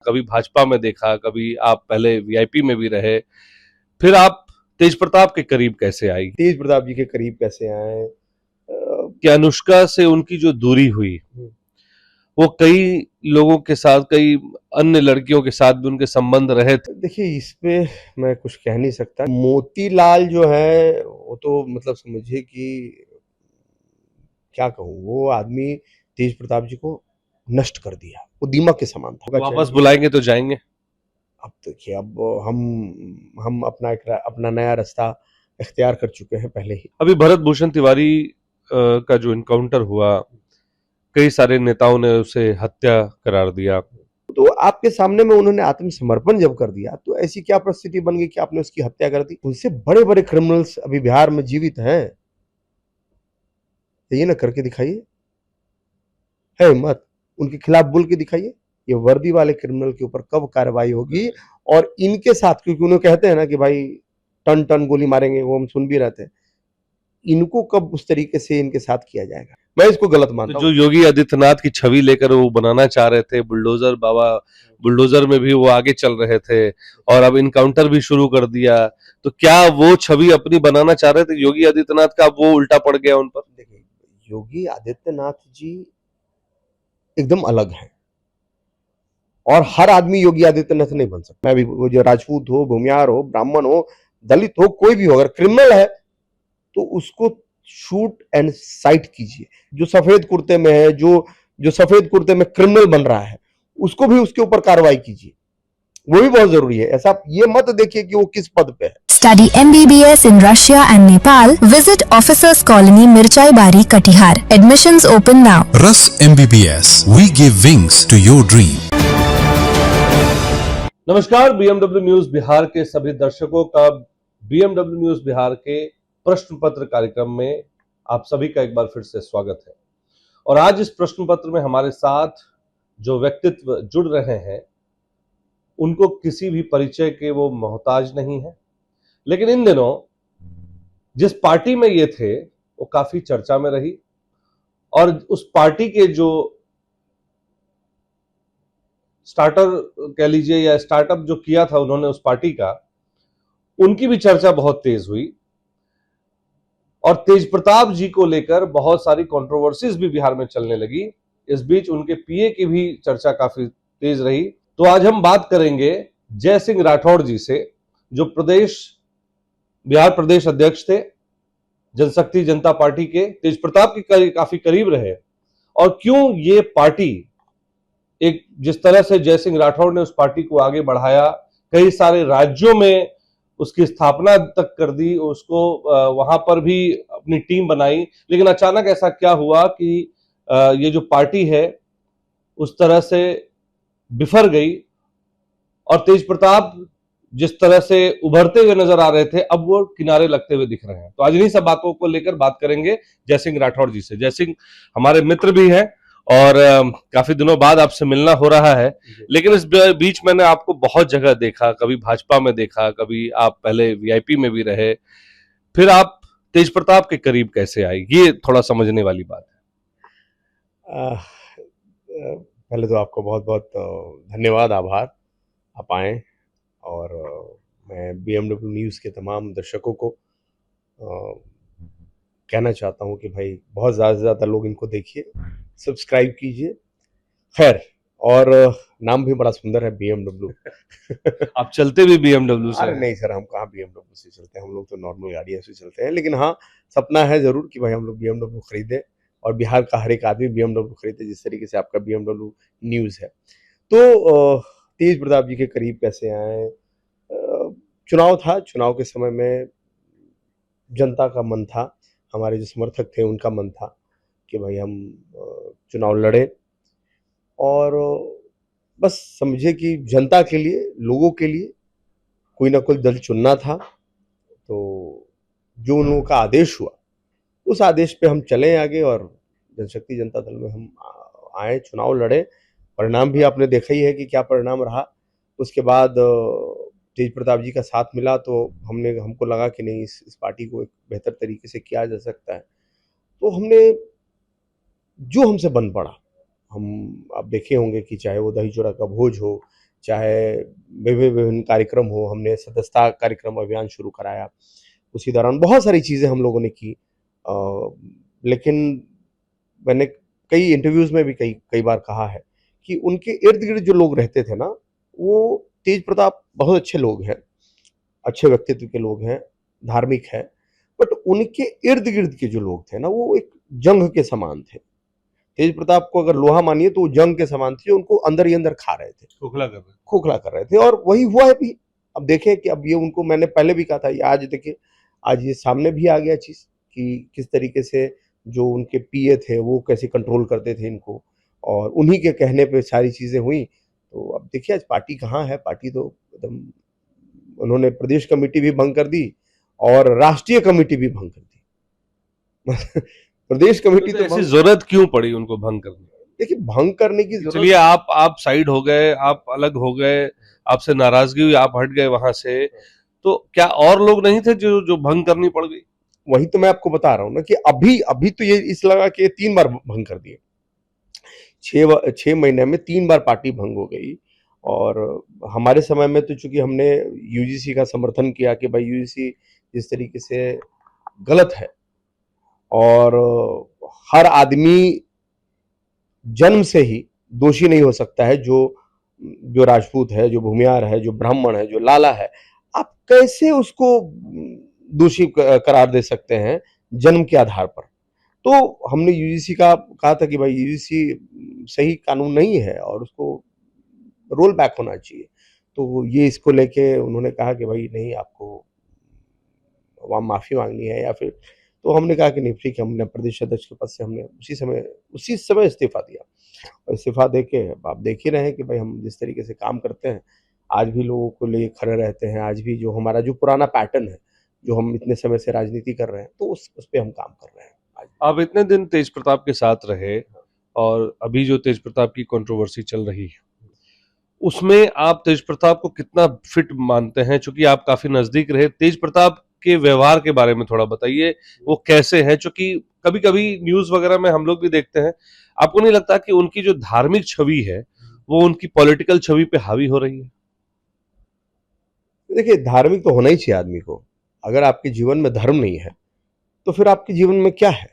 कभी भाजपा में देखा, कभी आप पहले वीआईपी में भी रहे, फिर आप तेज प्रताप के करीब कैसे आई? तेज प्रताप जी के करीब कैसे आए? कि अनुष्का से उनकी जो दूरी हुई वो कई लोगों के साथ, कई अन्य लड़कियों के साथ भी उनके संबंध रहे थे। देखिए, इस पे मैं कुछ कह नहीं सकता। मोतीलाल जो है वो तो मतलब समझिए कि क्या कहूँ, वो आदमी तेज प्रताप जी को नष्ट कर दिया। वो दीमक के समान था। वापस बुलाएंगे तो जाएंगे। अब देखिए, अब हम अपना नया रास्ता इख्तियार कर चुके हैं पहले ही। अभी भरत भूषण तिवारी का जो इनकाउंटर हुआ, कई सारे नेताओं ने उसे हत्या करार दिया। तो आपके सामने में उन्होंने आत्मसमर्पण जब कर दिया तो ऐसी क्या परिस्थिति बन गई कि आपने उसकी हत्या कर दी? उनसे बड़े बड़े क्रिमिनल्स अभी बिहार में जीवित हैं। ये ना करके दिखाइए, है हिम्मत, उनके खिलाफ बोल के दिखाइए। ये वर्दी वाले क्रिमिनल के ऊपर कब कार्रवाई होगी? और इनके साथ, क्योंकि उन्हें कहते हैं ना कि भाई टन टन गोली मारेंगे, वो हम सुन भी रहे थे, इनको कब उस तरीके से इनके साथ किया जाएगा? मैं इसको गलत मानता जो हूँ। योगी आदित्यनाथ की छवि लेकर वो बनाना चाह रहे थे, बुलडोजर बाबा, बुलडोजर में भी वो आगे चल रहे थे और अब इनकाउंटर भी शुरू कर दिया, तो क्या वो छवि अपनी बनाना चाह रहे थे योगी आदित्यनाथ का, अब वो उल्टा पड़ गया उन पर? देखिए, योगी आदित्यनाथ जी एकदम अलग है और हर आदमी योगी आदित्यनाथ नहीं बन सकता। मैं भी, वो जो राजपूत हो, भूमियार हो, ब्राह्मण हो, दलित हो, कोई भी हो, अगर क्रिमिनल है तो उसको शूट एंड साइट कीजिए। जो सफेद कुर्ते में है, जो सफेद कुर्ते में क्रिमिनल बन रहा है, उसको भी उसके ऊपर कार्रवाई कीजिए। वो भी बहुत जरूरी है। ऐसा ये मत देखिए कि वो किस पद पे है। Study MBBS in Russia and Nepal. Visit Officers Colony, Mirchai Bari, Katihar. Admissions open now. Rus MBBS. We give wings to your dream. नमस्कार, बीएमडब्ल्यू न्यूज बिहार के सभी दर्शकों का बीएमडब्ल्यू न्यूज बिहार के प्रश्न पत्र कार्यक्रम में आप सभी का एक बार फिर से स्वागत है। और आज इस प्रश्न पत्र में हमारे साथ जो व्यक्तित्व जुड़ रहे हैं उनको किसी भी परिचय के वो मोहताज नहीं है, लेकिन इन दिनों जिस पार्टी में ये थे वो काफी चर्चा में रही और उस पार्टी के जो स्टार्टर कह लीजिए या स्टार्टअप जो किया था उन्होंने उस पार्टी का, उनकी भी चर्चा बहुत तेज हुई और तेज प्रताप जी को लेकर बहुत सारी कंट्रोवर्सीज भी बिहार में चलने लगी। इस बीच उनके पीए की भी चर्चा काफी तेज रही। तो आज हम बात करेंगे जय सिंह राठौड़ जी से, जो बिहार प्रदेश अध्यक्ष थे जनशक्ति जनता पार्टी के, तेज प्रताप के काफी करीब रहे और क्यों ये पार्टी, एक जिस तरह से जय सिंह राठौड़ ने उस पार्टी को आगे बढ़ाया, कई सारे राज्यों में उसकी स्थापना तक कर दी, उसको वहां पर भी अपनी टीम बनाई, लेकिन अचानक ऐसा क्या हुआ कि ये जो पार्टी है उस तरह से बिफर गई और तेज प्रताप जिस तरह से उभरते हुए नजर आ रहे थे अब वो किनारे लगते हुए दिख रहे हैं। तो आज इन्हीं सब बातों को लेकर बात करेंगे जय सिंह राठौड़ जी से। जय सिंह हमारे मित्र भी हैं और काफी दिनों बाद आपसे मिलना हो रहा है, लेकिन इस बीच मैंने आपको बहुत जगह देखा, कभी भाजपा में देखा, कभी आप पहले वीआईपी में भी रहे, फिर आप तेज प्रताप के करीब कैसे आए, ये थोड़ा समझने वाली बात है। पहले तो आपको बहुत बहुत धन्यवाद, आभार, आप आए। और मैं बीएमडब्ल्यू न्यूज़ के तमाम दर्शकों को कहना चाहता हूं कि भाई बहुत ज़्यादा से ज़्यादा लोग इनको देखिए, सब्सक्राइब कीजिए। खैर, और नाम भी बड़ा सुंदर है, बीएमडब्ल्यू। आप चलते भी बीएमडब्ल्यू से? अरे नहीं सर, हम कहाँ बीएमडब्ल्यू से चलते हैं, हम लोग तो नॉर्मल गाड़ियों से चलते हैं। लेकिन हाँ, सपना है जरूर कि भाई हम लोग बीएमडब्ल्यू खरीदें और बिहार का हर एक आदमी बीएमडब्ल्यू खरीदे, जिस तरीके से आपका बीएमडब्ल्यू न्यूज़ है। तो तेज प्रताप जी के करीब कैसे आए? चुनाव था, चुनाव के समय में जनता का मन था, हमारे जो समर्थक थे उनका मन था कि भाई हम चुनाव लड़े और बस समझे कि जनता के लिए, लोगों के लिए कोई ना कोई दल चुनना था। तो जो उन लोगों का आदेश हुआ, उस आदेश पे हम चले आगे और जनशक्ति जनता दल में हम आए, चुनाव लड़े। परिणाम भी आपने देखा ही है कि क्या परिणाम रहा। उसके बाद तेज प्रताप जी का साथ मिला तो हमको लगा कि नहीं, इस पार्टी को एक बेहतर तरीके से किया जा सकता है। तो हमने जो हमसे बन पड़ा, हम आप देखे होंगे कि चाहे वो दही चूड़ा का भोज हो चाहे विभिन्न कार्यक्रम हो, हमने सदस्यता कार्यक्रम अभियान शुरू कराया, उसी दौरान बहुत सारी चीज़ें हम लोगों ने की। लेकिन मैंने कई इंटरव्यूज़ में भी कई बार कहा है कि उनके इर्द-गिर्द जो लोग रहते थे ना, वो तेज प्रताप बहुत अच्छे लोग हैं, अच्छे व्यक्तित्व के लोग हैं, धार्मिक हैं, बट उनके इर्द-गिर्द के जो लोग थे ना, वो एक जंग के समान थे। तेज प्रताप को अगर लोहा मानिए तो वो जंग के समान थे, जो उनको अंदर ही अंदर खा रहे थे, खोखला कर रहे थे, और वही हुआ है भी। अब देखें कि अब ये उनको, मैंने पहले भी कहा था, ये आज देखिए, आज ये सामने भी आ गया चीज़ कि किस तरीके से जो उनके पीए थे वो कैसे कंट्रोल करते थे इनको, और उन्हीं के कहने पे सारी चीज़ें हुई। तो अब देखिए आज पार्टी कहाँ है, पार्टी तो एकदम, उन्होंने प्रदेश कमेटी भी भंग कर दी और राष्ट्रीय कमेटी भी भंग कर दी। प्रदेश कमेटी तो ऐसी जरूरत क्यों पड़ी उनको भंग करने? देखिए, भंग करने की चलिए, जरूरत, आप साइड हो गए, आप अलग हो गए, आपसे नाराजगी हुई, आप हट गए वहां से, तो क्या और लोग नहीं थे जो भंग करनी पड़ गई? वही तो मैं आपको बता रहा हूँ ना कि अभी तो ये इस लगा कि 3 बार भंग कर दिए। 6 महीने में 3 बार पार्टी भंग हो गई। और हमारे समय में तो चूंकि हमने यूजीसी का समर्थन किया कि भाई यूजीसी जिस तरीके से गलत है, और हर आदमी जन्म से ही दोषी नहीं हो सकता है, जो राजपूत है, जो भूमियार है, जो ब्राह्मण है, जो लाला है, आप कैसे उसको दोषी करार दे सकते हैं जन्म के आधार पर? तो हमने यूजीसी का कहा था कि भाई यूजीसी सही कानून नहीं है और उसको रोल बैक होना चाहिए। तो ये इसको लेके उन्होंने कहा कि भाई नहीं, आपको वहाँ माफ़ी मांगनी है, या फिर, तो हमने कहा कि नहीं ठीक है, हमने प्रदेश अध्यक्ष के पद से हमने उसी समय इस्तीफा दिया। और इस्तीफा दे के आप देख ही रहे हैं कि भाई हम जिस तरीके से काम करते हैं, आज भी लोगों को लिए खड़े रहते हैं, आज भी जो हमारा जो पुराना पैटर्न है, जो हम इतने समय से राजनीति कर रहे हैं, तो उस पे हम काम कर रहे हैं आज। आप इतने दिन तेज प्रताप के साथ रहे, और अभी जो तेज प्रताप की कंट्रोवर्सी चल रही है, उसमें आप तेज प्रताप को कितना फिट मानते हैं? चूंकि आप काफी नजदीक रहे, तेज प्रताप के व्यवहार के बारे में थोड़ा बताइए, वो कैसे है? चूंकि कभी कभी न्यूज वगैरह में हम लोग भी देखते हैं, आपको नहीं लगता कि उनकी जो धार्मिक छवि है वो उनकी पॉलिटिकल छवि पे हावी हो रही है? देखिए, धार्मिक तो होना ही चाहिए आदमी को। अगर आपके जीवन में धर्म नहीं है, तो फिर आपके जीवन में क्या है?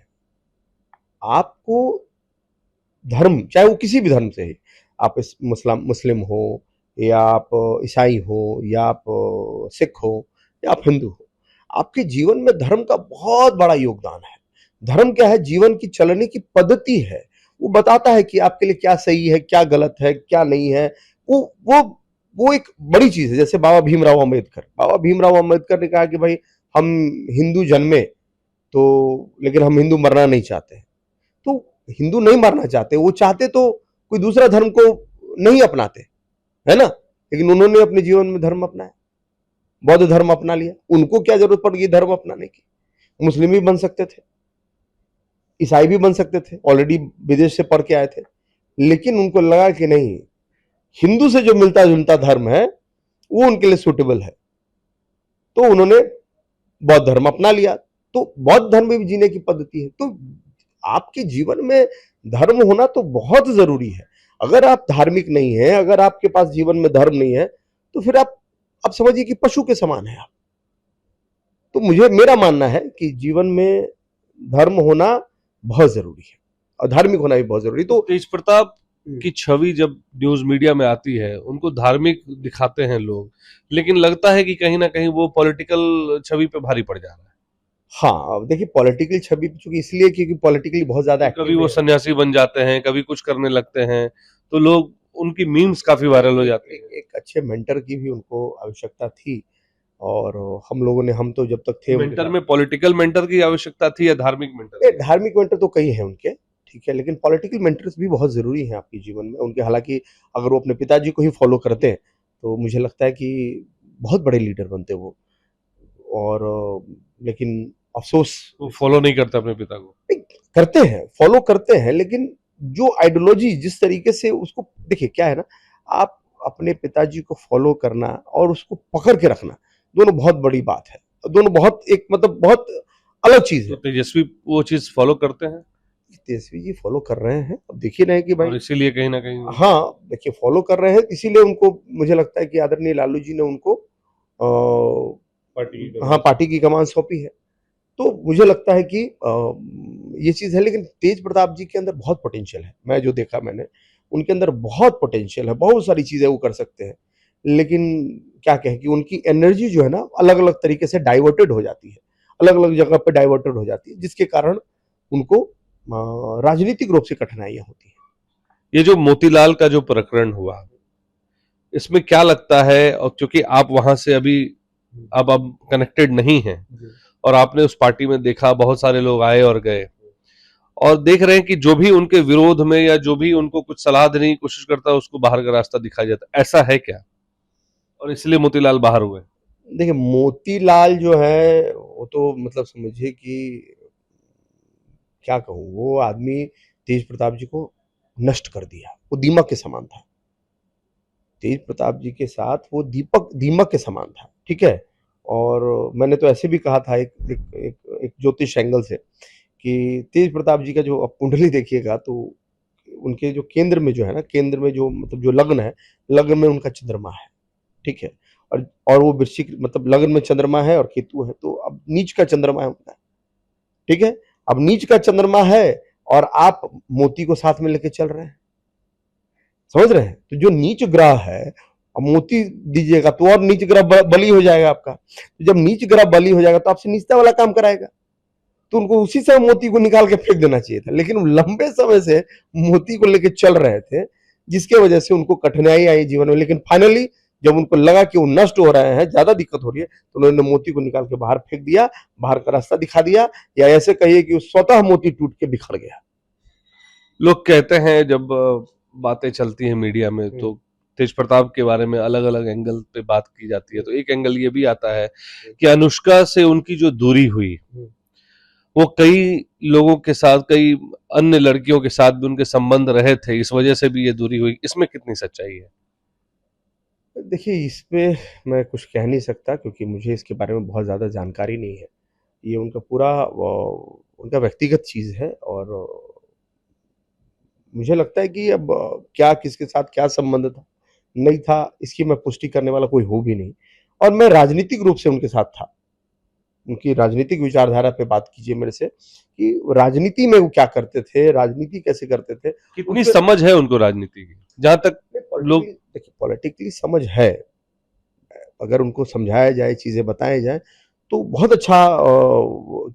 आपको धर्म, चाहे वो किसी भी धर्म से है, आप मुस्लिम हो, या आप ईसाई हो, या आप सिख हो, या आप हिंदू हो, आपके जीवन में धर्म का बहुत बड़ा योगदान है। धर्म क्या है? जीवन की चलने की पद्धति है। वो बताता है कि आपके लिए क्या सही है, क्या गलत है, क्या नहीं है। वो एक बड़ी चीज है। जैसे बाबा भीमराव अम्बेडकर ने कहा कि भाई हम हिंदू जन्मे तो, लेकिन हम हिंदू मरना नहीं चाहते। तो हिंदू नहीं मरना चाहते, वो चाहते तो कोई दूसरा धर्म को नहीं अपनाते, है ना? लेकिन उन्होंने अपने जीवन में धर्म अपनाया, बौद्ध धर्म अपना लिया। उनको क्या जरूरत पड़ गई धर्म अपनाने की? मुस्लिम भी बन सकते थे, ईसाई भी बन सकते थे, ऑलरेडी विदेश से पढ़ के आए थे। लेकिन उनको लगा कि नहीं, हिंदू से जो मिलता जुलता धर्म है वो उनके लिए सुटेबल है, तो उन्होंने बौद्ध धर्म अपना लिया। तो बौद्ध धर्म में भी जीने की पद्धति है। तो आपके जीवन में धर्म होना तो बहुत जरूरी है। अगर आप धार्मिक नहीं है, अगर आपके पास जीवन में धर्म नहीं है, तो फिर आप समझिए कि पशु के समान है आप। तो मेरा मानना है कि जीवन में धर्म होना बहुत जरूरी है, और धार्मिक होना भी बहुत जरूरी। तो तेज प्रताप की छवि जब न्यूज मीडिया में आती है, उनको धार्मिक दिखाते हैं लोग, लेकिन लगता है कि कहीं ना कहीं वो पॉलिटिकल छवि पे भारी पड़ जा रहा है। हाँ, देखिए, पॉलिटिकल छवि चूंकि इसलिए क्योंकि पॉलिटिकली बहुत ज्यादा कभी वो सन्यासी बन जाते हैं, कभी कुछ करने लगते हैं, तो लोग, उनकी मीम्स काफी वायरल हो जाती है। एक अच्छे मेंटर की भी उनको आवश्यकता थी, और हम तो जब तक थे मेंटर में पॉलिटिकल मेंटर की आवश्यकता थी या धार्मिक मेंटर? धार्मिक मेंटर तो कई हैं उनके, ठीक है, लेकिन पॉलिटिकल मेंटर्स भी बहुत जरूरी हैं आपके जीवन में उनके। हालांकि अगर वो अपने पिताजी को ही फॉलो करते हैं तो मुझे लगता है कि बहुत बड़े लीडर बनते वो। और लेकिन अफसोस, वो फॉलो नहीं करते अपने पिता को। करते हैं, फॉलो करते हैं, लेकिन जो आइडियोलॉजी जिस तरीके से उसको, देखिए क्या है ना, आप अपने पिताजी को फॉलो करना और उसको पकड़ के रखना, दोनों बहुत बड़ी बात है। दोनों बहुत, एक मतलब बहुत अलग चीज तो है। तेजस्वी वो चीज फॉलो करते हैं? तेजस्वी जी फॉलो कर रहे हैं, अब देख ही रहे हैं कि और भाई इसीलिए कहीं ना कहीं हाँ, देखिए फॉलो कर रहे हैं, इसीलिए उनको मुझे लगता है कि आदरणीय लालू जी ने उनको हाँ पार्टी की कमान सौंपी है। तो मुझे लगता है कि ये चीज़ है, लेकिन तेज प्रताप जी के अंदर बहुत पोटेंशियल है। मैं जो देखा मैंने, उनके अंदर बहुत पोटेंशियल है, बहुत सारी चीज़ें वो कर सकते हैं। लेकिन क्या कहें कि उनकी एनर्जी जो है ना अलग-अलग तरीके से डाइवर्टेड हो जाती है, अलग-अलग जगह पे डाइवर्टेड हो जाती है, जिसके कारण उनको राजनीतिक रूप से कठिनाइयाँ होती हैं। ये जो मोतीलाल का जो प्रकरण हुआ, इसमें क्या लगता है, और क्योंकि आप वहां से अभी अब कनेक्टेड नहीं हैं और आपने उस पार्टी में देखा बहुत सारे लोग आए और गए और देख रहे हैं कि जो भी उनके विरोध में या जो भी उनको कुछ सलाह देने की कोशिश करता है उसको बाहर का रास्ता दिखाया जाता है, ऐसा है क्या? और इसलिए मोतीलाल बाहर हुए? देखिए मोतीलाल जो है वो तो मतलब समझिए कि क्या कहूँ, वो आदमी तेज प्रताप जी को नष्ट कर दिया। वो दीमक के समान था। तेज प्रताप जी के साथ वो दीमक के समान था, ठीक है? और मैंने तो ऐसे भी कहा था एक ज्योतिष एंगल से कि तेज प्रताप जी का जो आप कुंडली देखिएगा तो उनके जो केंद्र में जो है ना, केंद्र में जो मतलब जो लग्न है, लग्न में उनका चंद्रमा है, ठीक है? और वो वृश्चिक मतलब लग्न में चंद्रमा है और केतु है, तो अब नीच का चंद्रमा है उनका, ठीक है? अब नीच का चंद्रमा है और आप मोती को साथ में लेके चल रहे हैं, समझ रहे हैं? तो जो नीच ग्रह है, अब मोती दीजिएगा तो और नीच ग्रह बली हो जाएगा आपका। तो जब नीच ग्रह बली हो जाएगा तो आपसे नीचता वाला काम कराएगा। तो उनको उसी समय मोती को निकाल के फेंक देना चाहिए था, लेकिन वो लंबे समय से मोती को लेके चल रहे थे, जिसके वजह से उनको कठिनाई आई जीवन में। लेकिन फाइनली जब उनको लगा कि वो नष्ट हो रहे हैं, ज्यादा दिक्कत हो रही है, तो उन्होंने मोती को निकाल के बाहर फेंक दिया, बाहर का रास्ता दिखा दिया, या ऐसे कहिए कि स्वतः मोती टूट के बिखर गया। लोग कहते हैं जब बातें चलती हैं मीडिया में तो तेज प्रताप के बारे में अलग अलग एंगल पे बात की जाती है, तो एक एंगल ये भी आता है कि अनुष्का से उनकी जो दूरी हुई वो कई लोगों के साथ, कई अन्य लड़कियों के साथ भी उनके संबंध रहे थे, इस वजह से भी ये दूरी हुई, इसमें कितनी सच्चाई है? देखिए इस पे मैं कुछ कह नहीं सकता क्योंकि मुझे इसके बारे में बहुत ज़्यादा जानकारी नहीं है। ये उनका पूरा उनका व्यक्तिगत चीज़ है और मुझे लगता है कि अब क्या किसके साथ क्या संबंध था, नहीं था, इसकी मैं पुष्टि करने वाला कोई हो भी नहीं। और मैं राजनीतिक रूप से उनके साथ था। उनकी राजनीतिक विचारधारा पे बात कीजिए मेरे से कि राजनीति में वो क्या करते थे, राजनीति कैसे करते थे। कितनी समझ है उनको राजनीति की, जहां तक लोग देखिए पॉलिटिकली समझ है, अगर उनको समझाया जाए, चीज़ें बताया जाए तो बहुत अच्छा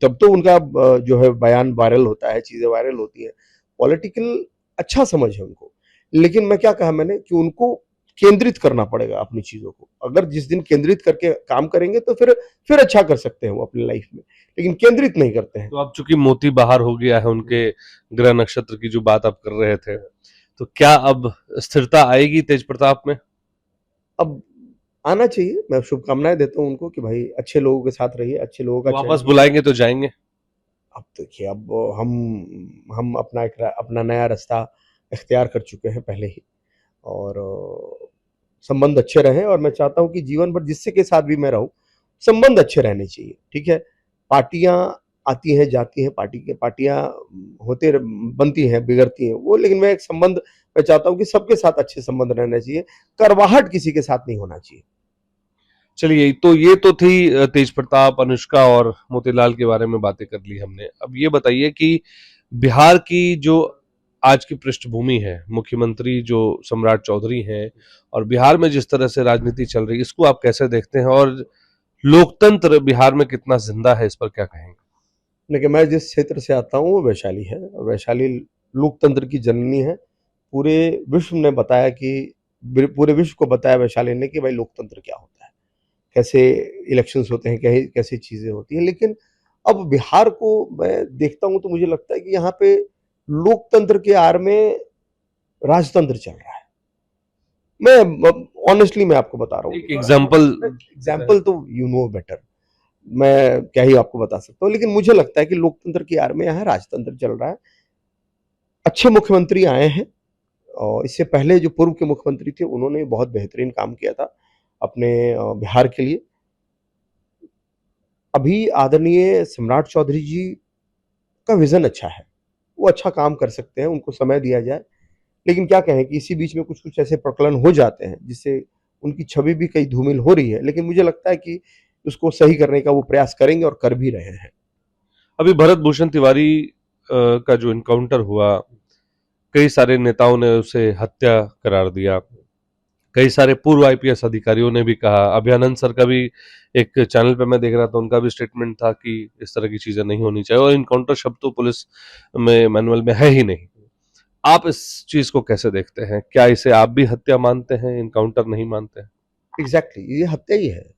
तब तो उनका जो है बयान वायरल होता है, चीज़ें वायरल होती हैं। पॉलिटिकल अच्छा समझ है उनको। लेकिन मैं क्या कहा मैंने कि उनको केंद्रित करना पड़ेगा अपनी चीज़ों को। अगर जिस दिन केंद्रित करके काम करेंगे तो फिर अच्छा कर सकते हैं वो अपनी लाइफ में। लेकिन केंद्रित नहीं करते हैं। तो अब चूंकि मोती बाहर हो गया है, उनके ग्रह नक्षत्र की जो बात आप कर रहे थे, तो क्या अब स्थिरता आएगी तेज प्रताप में? अब आना चाहिए, मैं शुभकामनाएँ देता हूँ उनको कि भाई अच्छे लोगों के साथ रहिए, अच्छे लोगों का वापस चयन। बुलाएंगे तो जाएंगे? अब देखिए अब हम अपना नया रास्ता इख्तियार कर चुके हैं पहले ही और संबंध अच्छे रहें और मैं चाहता हूँ कि जीवन भर जिससे के साथ भी मैं रहूँ, संबंध अच्छे रहने चाहिए, ठीक है? पार्टियाँ आती हैं, जाती हैं, पार्टियाँ बनती हैं, बिगड़ती हैं, वो लेकिन मैं एक संबंध मैं चाहता हूँ कि सबके साथ अच्छे संबंध रहने चाहिए, करवाहट किसी के साथ नहीं होना चाहिए। चलिए, तो ये तो थी तेज प्रताप, अनुष्का और मोतीलाल के बारे में बातें कर ली हमने। अब ये बताइए कि बिहार की जो आज की पृष्ठभूमि है, मुख्यमंत्री जो सम्राट चौधरी हैं और बिहार में जिस तरह से राजनीति चल रही है, इसको आप कैसे देखते हैं और लोकतंत्र बिहार में कितना जिंदा है, इस पर क्या कहेंगे? देखिए मैं जिस क्षेत्र से आता हूँ वो वैशाली है और वैशाली लोकतंत्र की जननी है। पूरे विश्व ने बताया कि पूरे विश्व को बताया वैशाली ने कि भाई लोकतंत्र क्या होता है, कैसे इलेक्शंस होते हैं, कैसी चीज़ें होती हैं। लेकिन अब बिहार को मैं देखता हूँ तो मुझे लगता है कि यहाँ पे लोकतंत्र के आड़ में राजतंत्र चल रहा है। मैं ऑनेस्टली मैं आपको बता रहा हूँ। एक एग्जाम्पल तो यू नो बेटर, मैं क्या ही आपको बता सकता हूँ। लेकिन मुझे लगता है कि लोकतंत्र की आड़ में यहाँ राजतंत्र चल रहा है। अच्छे मुख्यमंत्री आए हैं और इससे पहले जो पूर्व के मुख्यमंत्री थे उन्होंने बहुत बेहतरीन काम किया था अपने बिहार के लिए। अभी आदरणीय सम्राट चौधरी जी का विजन अच्छा है, वो अच्छा काम कर सकते हैं, उनको समय दिया जाए। लेकिन क्या कहें कि इसी बीच में कुछ कुछ ऐसे प्रकरण हो जाते हैं जिससे उनकी छवि भी कई धूमिल हो रही है, लेकिन मुझे लगता है कि उसको सही करने का वो प्रयास करेंगे और कर भी रहे हैं। अभी भरत भूषण तिवारी का जो इनकाउंटर हुआ, कई सारे नेताओं ने उसे हत्या करार दिया, कई सारे पूर्व आईपीएस अधिकारियों ने भी कहा, अभयानंद सर का भी एक चैनल पे मैं देख रहा था, उनका भी स्टेटमेंट था कि इस तरह की चीजें नहीं होनी चाहिए, और इनकाउंटर शब्द तो पुलिस में मैनुअल में है ही नहीं। आप इस चीज को कैसे देखते हैं? क्या इसे आप भी हत्या मानते हैं, इनकाउंटर नहीं मानते हैं? एग्जैक्टली ये हत्या ही है।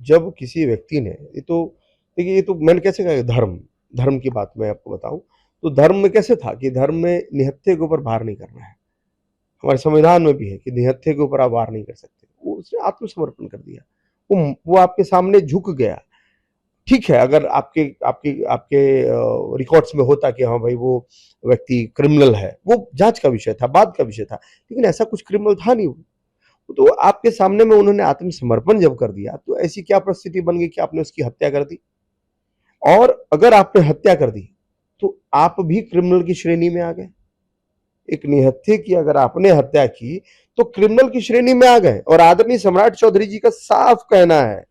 जब किसी व्यक्ति ने, ये तो देखिए, ये तो मैंने कैसे कहा, धर्म धर्म की बात मैं आपको बताऊं तो धर्म में कैसे था कि धर्म में निहत्थे के ऊपर वार नहीं करना है। हमारे संविधान में भी है कि निहत्थे के ऊपर आप वार नहीं कर सकते। वो उसने आत्मसमर्पण कर दिया, वो आपके सामने झुक गया। ठीक है, अगर आपके आपके आपके रिकॉर्ड्स में होता कि हाँ भाई वो व्यक्ति क्रिमिनल है, वो जांच का विषय था, बाद का विषय था, लेकिन ऐसा कुछ क्रिमिनल था नहीं। तो आपके सामने में उन्होंने आत्मसमर्पण जब कर दिया तो ऐसी क्या परिस्थिति बन गई कि आपने उसकी हत्या कर दी। और अगर आपने हत्या कर दी तो आप भी क्रिमिनल की श्रेणी में आ गए। एक निहत्थे की अगर आपने हत्या की तो क्रिमिनल की श्रेणी में आ गए। और आदरणीय सम्राट चौधरी जी का साफ कहना है,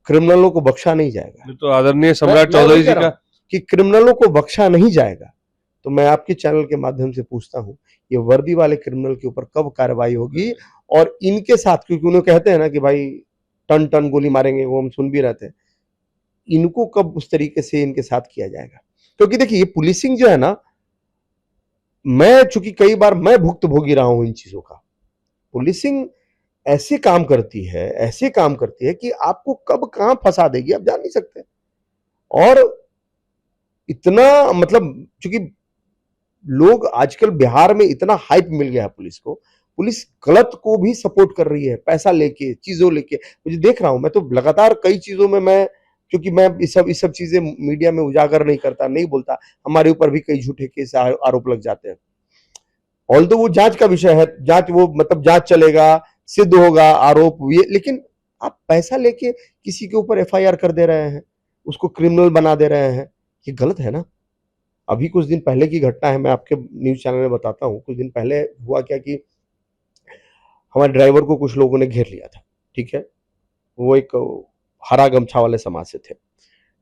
क्रिमिनलों को बख्शा नहीं जाएगा। तो आदरणीय सम्राट मैं चौधरी वही जी कह रहा का हूं कि क्रिमिनलों को बख्शा नहीं जाएगा। तो मैं आपके चैनल के माध्यम से पूछता हूं, ये वर्दी वाले क्रिमिनल के ऊपर कब कार्रवाई होगी? और इनके साथ, क्योंकि उन्हें कहते हैं ना कि भाई टन टन गोली मारेंगे, वो हम सुन भी रहे थे, इनको कब उस तरीके से इनके साथ किया जाएगा? क्योंकि देखिए, ये पुलिसिंग जो है ना, मैं चूंकि कई बार मैं भुक्तभोगी रहा हूं इन चीजों का। पुलिसिंग ऐसे काम करती है, ऐसे काम करती है कि आपको कब कहां फंसा देगी आप जान नहीं सकते। और इतना मतलब, चूंकि लोग आजकल बिहार में इतना हाइप मिल गया है पुलिस को, पुलिस गलत को भी सपोर्ट कर रही है, पैसा लेके, चीजों लेके। मुझे देख रहा हूं, मैं तो लगातार कई चीजों में, मैं क्योंकि मैं इस सब चीजें मीडिया में उजागर नहीं करता, नहीं बोलता, हमारे ऊपर भी कई झूठे केस आरोप लग जाते हैं। ऑल तो वो जांच का विषय है, जांच वो मतलब जांच चलेगा, सिद्ध होगा आरोप ये, लेकिन आप पैसा लेके किसी के ऊपर एफआईआर कर दे रहे हैं, उसको क्रिमिनल बना दे रहे हैं, ये गलत है ना। अभी कुछ दिन पहले की घटना है, मैं आपके न्यूज चैनल में बताता हूँ। कुछ दिन पहले हुआ क्या कि हमारे ड्राइवर को कुछ लोगों ने घेर लिया था। ठीक है, वो एक हरा गमछा वाले समाज से थे।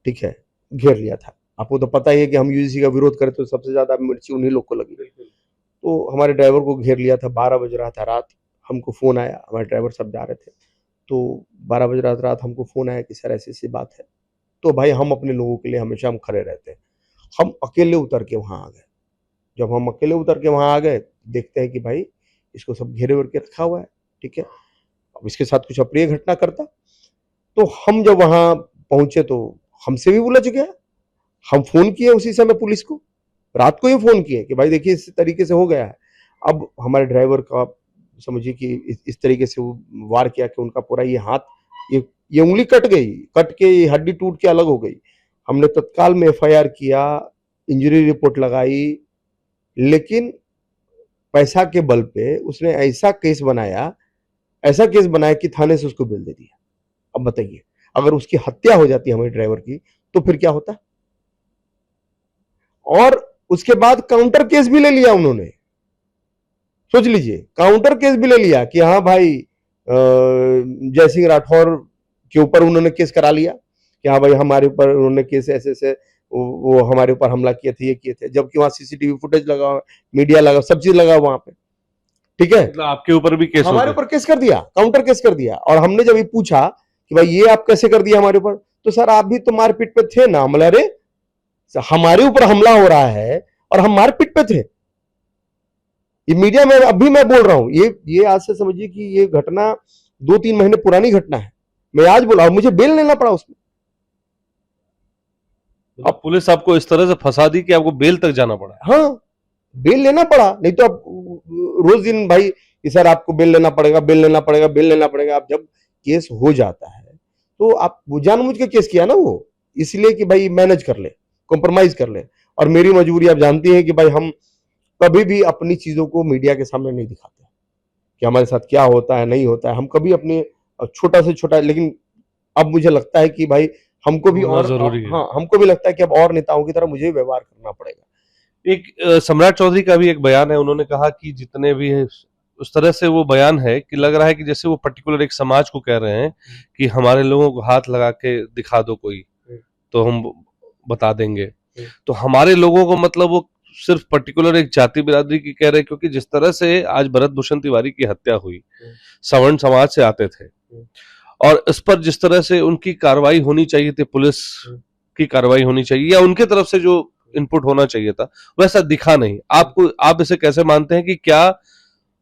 ठीक है, घेर लिया था। आपको तो पता ही है कि हम यूजीसी का विरोध करें तो सबसे ज्यादा मिर्ची उन्हीं लोग को लगी। तो हमारे ड्राइवर को घेर लिया था, 12 बज रहा था रात, हमको फोन आया, हमारे ड्राइवर सब जा रहे थे, तो 12 बज रहा था रात, हमको फोन आया कि सर ऐसी ऐसी बात है। तो भाई हम अपने लोगों के लिए हमेशा हम खड़े रहते हैं, हम अकेले उतर के वहां आ गए। जब हम अकेले उतर के वहां आ गए, देखते हैं कि भाई इसको सब घेरे उर के रखा हुआ है। ठीक है, अब इसके साथ कुछ अप्रिय घटना करता, तो हम जब वहां पहुंचे तो हमसे भी उलझ गया। हम फोन किए उसी समय पुलिस को, रात को ही फोन किए कि भाई देखिए इस तरीके से हो गया है। अब हमारे ड्राइवर का समझिए कि इस तरीके से वो वार किया कि उनका पूरा ये हाथ, ये उंगली कट गई, कट के ये हड्डी टूट के अलग हो गई। हमने तत्काल में एफआईआर किया, इंजरी रिपोर्ट लगाई, लेकिन पैसा के बल पे उसने ऐसा केस बनाया कि थाने से उसको बेल दे दिया। अब बताइए, अगर उसकी हत्या हो जाती हमारे ड्राइवर की तो फिर क्या होता? और उसके बाद काउंटर केस भी ले लिया उन्होंने। सोच लीजिए, काउंटर केस भी ले लिया कि हाँ भाई जय सिंह राठौर के ऊपर उन्होंने केस करा लिया कि हाँ भाई हमारे ऊपर उन्होंने केस ऐसे ऐसे वो हमारे ऊपर हमला किए थे, ये किए थे, जबकि वहां सीसीटीवी फुटेज लगा, मीडिया लगा, सब चीज लगा वहां पे। ठीक है, मतलब आपके ऊपर भी केस हो हमारे गया? ऊपर केस कर दिया, काउंटर केस कर दिया। और हमने जब ये पूछा कि भाई ये आप कैसे कर दिया हमारे ऊपर, तो सर आप भी तो मारपीट पे थे ना। हमला, अरे हमारे ऊपर हमला हो रहा है और हम मारपीट पे थे। ये मीडिया में अभी मैं बोल रहा हूं, ये आज से समझिए कि ये घटना 2-3 महीने पुरानी घटना है। मैं आज बोला, मुझे बेल लेना पड़ा उसमें। अब पुलिस आपको इस तरह से फंसा दी कि आपको बेल तक जाना पड़ा? हाँ, बेल लेना पड़ा, नहीं तो अब रोज दिन भाई कि सर आपको बेल लेना पड़ेगा, बेल लेना पड़ेगा, बेल लेना पड़ेगा। अब जब केस हो जाता है तो आप जानबूझ के केस किया ना वो, इसलिए कि भाई मैनेज कर ले, कॉम्प्रोमाइज कर ले। और मेरी मजबूरी आप जानती है कि भाई हम कभी भी अपनी चीजों को मीडिया के सामने नहीं दिखाते कि हमारे साथ क्या होता है, नहीं होता है। हम कभी अपने छोटा से छोटा, लेकिन अब मुझे लगता है कि भाई हमको भी और जरूरी है। हाँ, हमको भी लगता है कि अब और नेताओं की तरह मुझे भी व्यवहार करना पड़ेगा। एक सम्राट चौधरी का भी एक बयान है, उन्होंने कहा कि जितने भी है, उस तरह से वो बयान है कि लग रहा है कि जैसे वो पर्टिकुलर एक समाज को कह रहे हैं कि हमारे लोगों को हाथ लगा के दिखा दो कोई, तो हम बता देंगे। तो हमारे लोगों को मतलब वो सिर्फ पर्टिकुलर एक जाति बिरादरी की कह रहे हैं, क्योंकि जिस तरह से आज भरत भूषण तिवारी की हत्या हुई, सवर्ण समाज से आते थे, और इस पर जिस तरह से उनकी कार्रवाई होनी चाहिए थी, पुलिस की कार्रवाई होनी चाहिए या उनके तरफ से जो इनपुट होना चाहिए था, वैसा दिखा नहीं। आप इसे कैसे मानते हैं कि क्या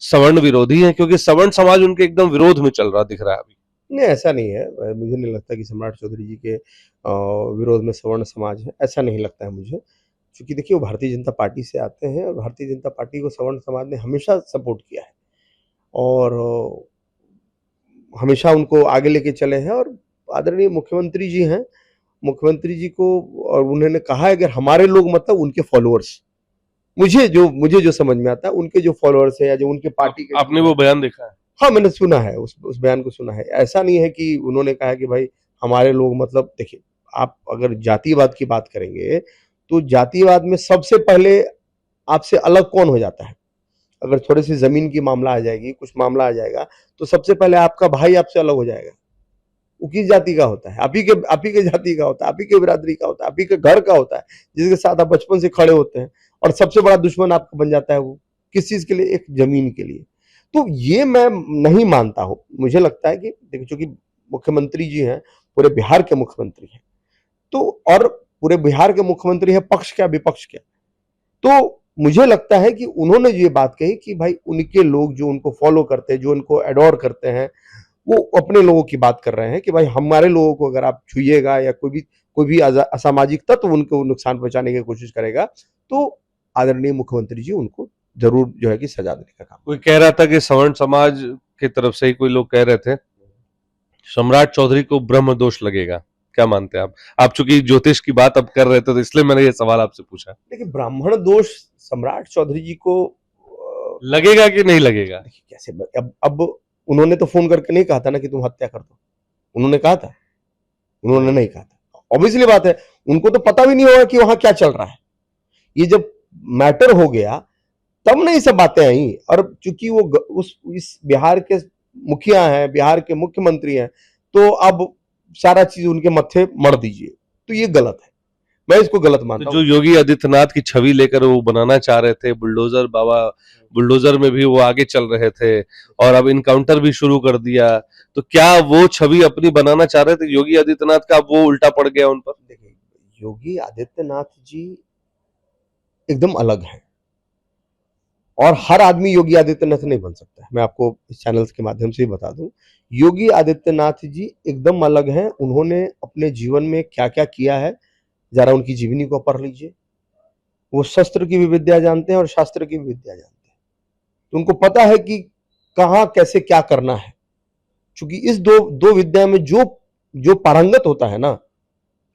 सवर्ण विरोधी है, क्योंकि सवर्ण समाज उनके एकदम विरोध में चल रहा दिख रहा है अभी? नहीं, ऐसा नहीं है। मुझे नहीं लगता कि सम्राट चौधरी जी के विरोध में सवर्ण समाज है, ऐसा नहीं लगता है मुझे। क्योंकि देखिए, वो भारतीय जनता पार्टी से आते हैं और भारतीय जनता पार्टी को सवर्ण समाज ने हमेशा सपोर्ट किया है और हमेशा उनको आगे लेके चले हैं। और आदरणीय मुख्यमंत्री जी हैं, मुख्यमंत्री जी को, और उन्होंने कहा है अगर हमारे लोग मतलब उनके फॉलोअर्स, मुझे जो समझ में आता है, उनके जो फॉलोअर्स है या जो उनके पार्टी के, आपने वो बयान देखा है? हाँ, मैंने सुना है, उस बयान को सुना है। ऐसा नहीं है कि उन्होंने कहा कि भाई हमारे लोग मतलब, देखिए, आप अगर जातिवाद की बात करेंगे तो जातिवाद में सबसे पहले आपसे अलग कौन हो जाता है? अगर थोड़ी सी जमीन की मामला आ जाएगी, कुछ मामला आ जाएगा, तो सबसे पहले आपका भाई आपसे अलग हो जाएगा। वो किस जाति का होता है? आप ही के जाति का होता है, आप ही के बिरादरी का होता है, आप ही के घर का होता है, जिसके साथ आप बचपन से खड़े होते हैं। और सबसे बड़ा दुश्मन आपका बन जाता है वो किस चीज के लिए? एक जमीन के लिए। तो ये मैं नहीं मानता हूं। मुझे लगता है कि देखिए, चूंकि मुख्यमंत्री जी हैं, पूरे बिहार के मुख्यमंत्री हैं, तो और पूरे बिहार के मुख्यमंत्री है, पक्ष क्या विपक्ष क्या, तो मुझे लगता है कि उन्होंने जो ये बात कही कि भाई उनके लोग जो उनको फॉलो करते हैं, जो उनको एडोर करते हैं, वो अपने लोगों की बात कर रहे हैं कि भाई हमारे लोगों को अगर आप छुइएगा या कोई भी असामाजिक तत्व उनको नुकसान पहुंचाने की कोशिश करेगा, तो आदरणीय मुख्यमंत्री जी उनको जरूर जो है कि सजा देने का काम। कोई कह रहा था कि सवर्ण समाज की तरफ से ही कोई लोग कह रहे थे सम्राट चौधरी को ब्रह्म दोष लगेगा, क्या मानते हैं आप चूंकि ज्योतिष की बात अब कर रहे थे, तो इसलिए मैंने ये सवाल आपसे पूछा। देखिए, ब्राह्मण दोष सम्राट चौधरी जी को लगेगा कि नहीं लगेगा? देखिए कैसे, अब उन्होंने तो फोन करके नहीं कहा था ना कि तुम हत्या कर दो। उन्होंने कहा था? उन्होंने नहीं कहा था। ऑब्वियसली बात है, उनको तो पता भी नहीं होगा कि वहां क्या चल रहा है। ये जब मैटर हो गया तब नहीं सब बातें आई। और चूंकि वो इस बिहार के मुखिया हैं, बिहार के मुख्यमंत्री हैं, तो अब सारा चीज उनके मत्थे मर दीजिए, तो ये गलत है। मैं इसको गलत मानता तो हूं। जो योगी आदित्यनाथ की छवि लेकर वो बनाना चाह रहे थे, बुलडोजर बाबा, बुलडोजर में भी वो आगे चल रहे थे और अब इनकाउंटर भी शुरू कर दिया, तो क्या वो छवि अपनी बनाना चाह रहे थे योगी आदित्यनाथ का, अब वो उल्टा पड़ गया उन पर? देखिए, योगी आदित्यनाथ जी एकदम अलग है और हर आदमी योगी आदित्यनाथ नहीं बन सकता है। मैं आपको इस चैनल के माध्यम से ही बता दूं, योगी आदित्यनाथ जी एकदम अलग हैं। उन्होंने अपने जीवन में क्या क्या किया है, जरा उनकी जीवनी को पढ़ लीजिए। वो शस्त्र की भी विद्या जानते हैं और शास्त्र की भी विद्या जानते हैं। तो उनको पता है कि कहाँ कैसे क्या करना है। क्योंकि इस दो विद्या में जो पारंगत होता है ना,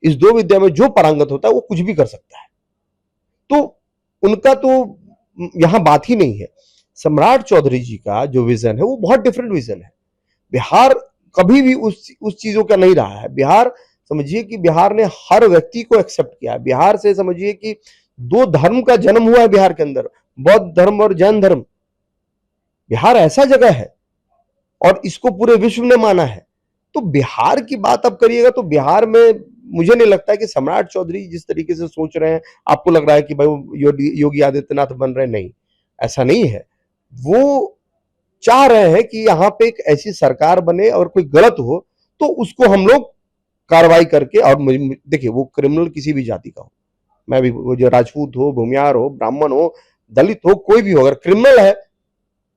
इस दो विद्या में जो पारंगत होता है वो कुछ भी कर सकता है। तो उनका तो यहां बात ही नहीं है। सम्राट चौधरी जी का जो विजन है वो बहुत डिफरेंट विजन है। बिहार कभी भी उस चीजों का नहीं रहा है। बिहार, समझिए कि बिहार ने हर व्यक्ति को एक्सेप्ट किया है। बिहार से समझिए कि दो धर्म का जन्म हुआ है बिहार के अंदर, बौद्ध धर्म और जैन धर्म। बिहार ऐसा जगह है और इसको पूरे विश्व ने माना है। तो बिहार की बात अब करिएगा तो बिहार में मुझे नहीं लगता है कि सम्राट चौधरी जिस तरीके से सोच रहे हैं, आपको लग रहा है कि भाई वो योगी आदित्यनाथ बन रहे हैं। नहीं, ऐसा नहीं है। वो चाह रहे हैं कि यहाँ पे एक ऐसी सरकार बने और कोई गलत हो तो उसको हम लोग कार्रवाई करके, और देखिए वो क्रिमिनल किसी भी जाति का हो, मैं भी, वो जो राजपूत हो, भूमियार हो, ब्राह्मण हो, दलित हो, कोई भी हो, अगर क्रिमिनल है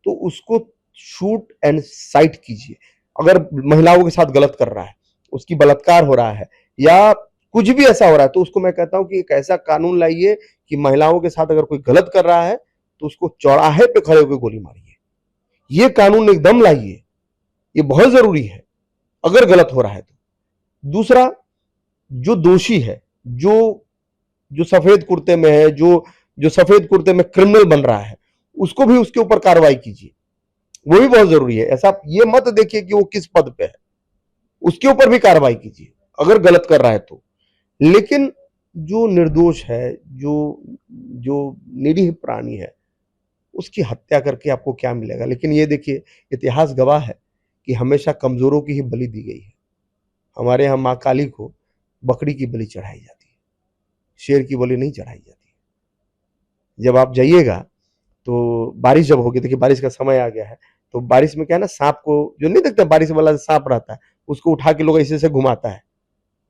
तो उसको शूट एंड साइट कीजिए। अगर महिलाओं के साथ गलत कर रहा है, उसकी बलात्कार हो रहा है या कुछ भी ऐसा हो रहा है, तो उसको मैं कहता हूं कि एक ऐसा कानून लाइए कि महिलाओं के साथ अगर कोई गलत कर रहा है तो उसको चौराहे पे खड़े होकर गोली मारिए। ये कानून एकदम लाइए, ये बहुत जरूरी है अगर गलत हो रहा है तो। दूसरा, जो दोषी है, जो सफेद कुर्ते में है, जो सफेद कुर्ते में क्रिमिनल बन रहा है, उसको भी उसके ऊपर कार्रवाई कीजिए। वो भी बहुत जरूरी है। ऐसा ये मत देखिए कि वो किस पद पे है, उसके ऊपर भी कार्रवाई कीजिए अगर गलत कर रहा है तो। लेकिन जो निर्दोष है, जो जो निरीह प्राणी है, उसकी हत्या करके आपको क्या मिलेगा। लेकिन ये देखिए, इतिहास गवाह है कि हमेशा कमजोरों की ही बलि दी गई है। हमारे यहाँ माँ काली को बकरी की बलि चढ़ाई जाती है, शेर की बलि नहीं चढ़ाई जाती। जब आप जाइएगा तो बारिश जब होगी, देखिए बारिश का समय आ गया है, तो बारिश में क्या है ना, सांप को जो नहीं देखते, बारिश वाला सांप रहता है, उसको उठा के लोग ऐसे घुमाता है,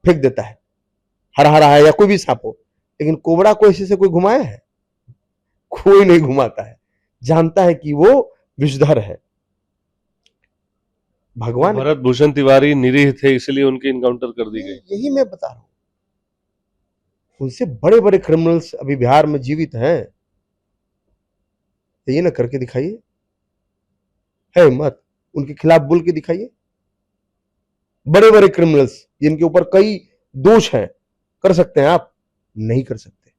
फेंक देता है, हरा हरा है या कोई भी सांप हो। लेकिन कोबरा को ऐसे से कोई घुमाया है? कोई नहीं घुमाता है, जानता है कि वो विषधर है। भगवान भरत भूषण तिवारी निरीह थे, इसलिए उनकी इनकाउंटर कर दी गई। यही मैं बता रहा हूं, उनसे बड़े बड़े क्रिमिनल्स अभी बिहार में जीवित हैं। ये ना करके दिखाइए, है हिम्मत, उनके खिलाफ बोल के दिखाइए। बड़े बड़े क्रिमिनल्स जिनके ऊपर कई दोष हैं, कर सकते हैं आप? नहीं कर सकते,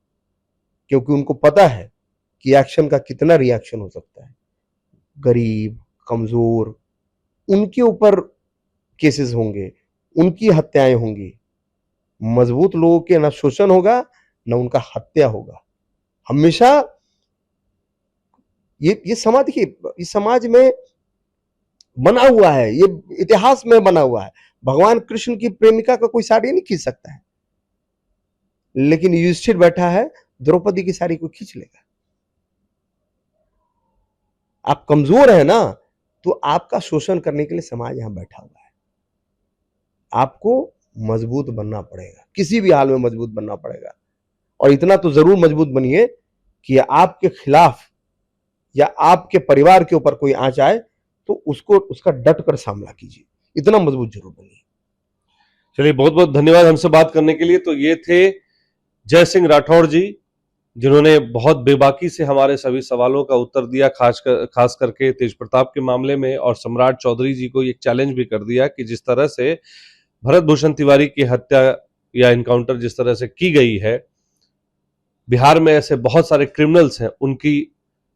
क्योंकि उनको पता है कि एक्शन का कितना रिएक्शन हो सकता है। गरीब, कमजोर, उनके ऊपर केसेस होंगे, उनकी हत्याएं होंगी। मजबूत लोगों के ना शोषण होगा, ना उनका हत्या होगा। हमेशा ये समाज, देखिए इस समाज में बना हुआ है, ये इतिहास में बना हुआ है। भगवान कृष्ण की प्रेमिका का कोई साड़ी नहीं खींच सकता है, लेकिन युधिष्ठिर बैठा है, द्रौपदी की साड़ी को खींच लेगा। आप कमजोर है ना, तो आपका शोषण करने के लिए समाज यहां बैठा हुआ है। आपको मजबूत बनना पड़ेगा, किसी भी हाल में मजबूत बनना पड़ेगा। और इतना तो जरूर मजबूत बनिए कि आपके खिलाफ या आपके परिवार के ऊपर कोई आंच आए तो उसको उसका डट कर सामना कीजिए। इतना मजबूत जरूर बनिए। चलिए, बहुत बहुत धन्यवाद हमसे बात करने के लिए। तो ये थे जय सिंह राठौड़ जी, जिन्होंने बहुत बेबाकी से हमारे सभी सवालों का उत्तर दिया, खास करके तेज प्रताप के मामले में। और सम्राट चौधरी जी को एक चैलेंज भी कर दिया कि जिस तरह से भरत भूषण तिवारी की हत्या या इनकाउंटर जिस तरह से की गई है, बिहार में ऐसे बहुत सारे क्रिमिनल्स हैं,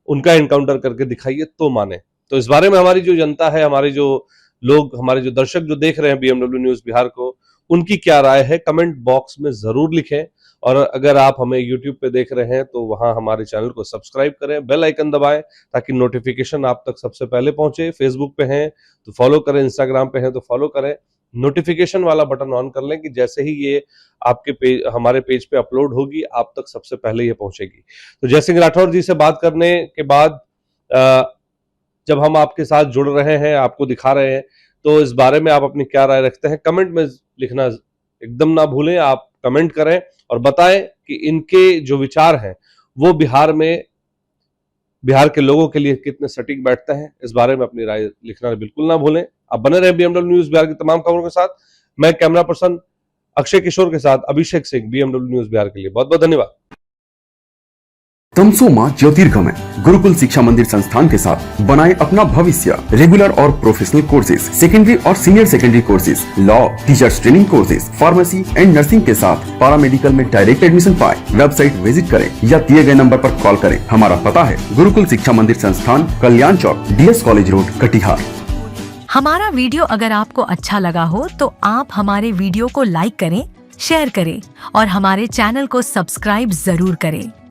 उनका इनकाउंटर करके दिखाइए तो माने। तो इस बारे में हमारी जो जनता है, हमारे जो लोग, हमारे जो दर्शक जो देख रहे हैं बीएमडब्ल्यू न्यूज बिहार को, उनकी क्या राय है कमेंट बॉक्स में जरूर लिखें। और अगर आप हमें यूट्यूब पे देख रहे हैं तो वहां हमारे चैनल को सब्सक्राइब करें, बेल आइकन दबाएं ताकि नोटिफिकेशन आप तक सबसे पहले पहुंचे। फेसबुक पे हैं तो फॉलो करें, इंस्टाग्राम पे हैं तो फॉलो करें, नोटिफिकेशन वाला बटन ऑन कर लें कि जैसे ही ये आपके पेज, हमारे पेज पे अपलोड होगी, आप तक सबसे पहले ये पहुंचेगी। तो जय सिंह राठौर जी से बात करने के बाद जब हम आपके साथ जुड़ रहे हैं, आपको दिखा रहे हैं, तो इस बारे में आप अपनी क्या राय रखते हैं कमेंट में लिखना एकदम ना भूलें। आप कमेंट करें और बताएं कि इनके जो विचार हैं वो बिहार के लोगों के लिए कितने सटीक बैठते हैं। इस बारे में अपनी राय लिखना बिल्कुल ना भूलें। आप बने रहे बीएमडब्ल्यू न्यूज बिहार की तमाम खबरों के साथ। मैं कैमरा पर्सन अक्षय किशोर के साथ अभिषेक सिंह, बीएमडब्ल्यू न्यूज बिहार के लिए बहुत बहुत धन्यवाद। तमसोमा ज्योतिर्गमय गुरुकुल शिक्षा मंदिर संस्थान के साथ बनाए अपना भविष्य। रेगुलर और प्रोफेशनल कोर्सेज, सेकेंडरी और senior secondary courses, law, teachers training courses, pharmacy and nursing के साथ पैरामेडिकल में डायरेक्ट एडमिशन पाए। वेबसाइट विजिट करें या दिए गए नंबर पर कॉल करें। हमारा पता है गुरुकुल शिक्षा मंदिर संस्थान, कल्याण चौक, DS कॉलेज रोड, कटिहार। हमारा वीडियो अगर आपको अच्छा लगा हो तो आप हमारे वीडियो को लाइक करें, शेयर करें और हमारे चैनल को सब्सक्राइब जरूर करें।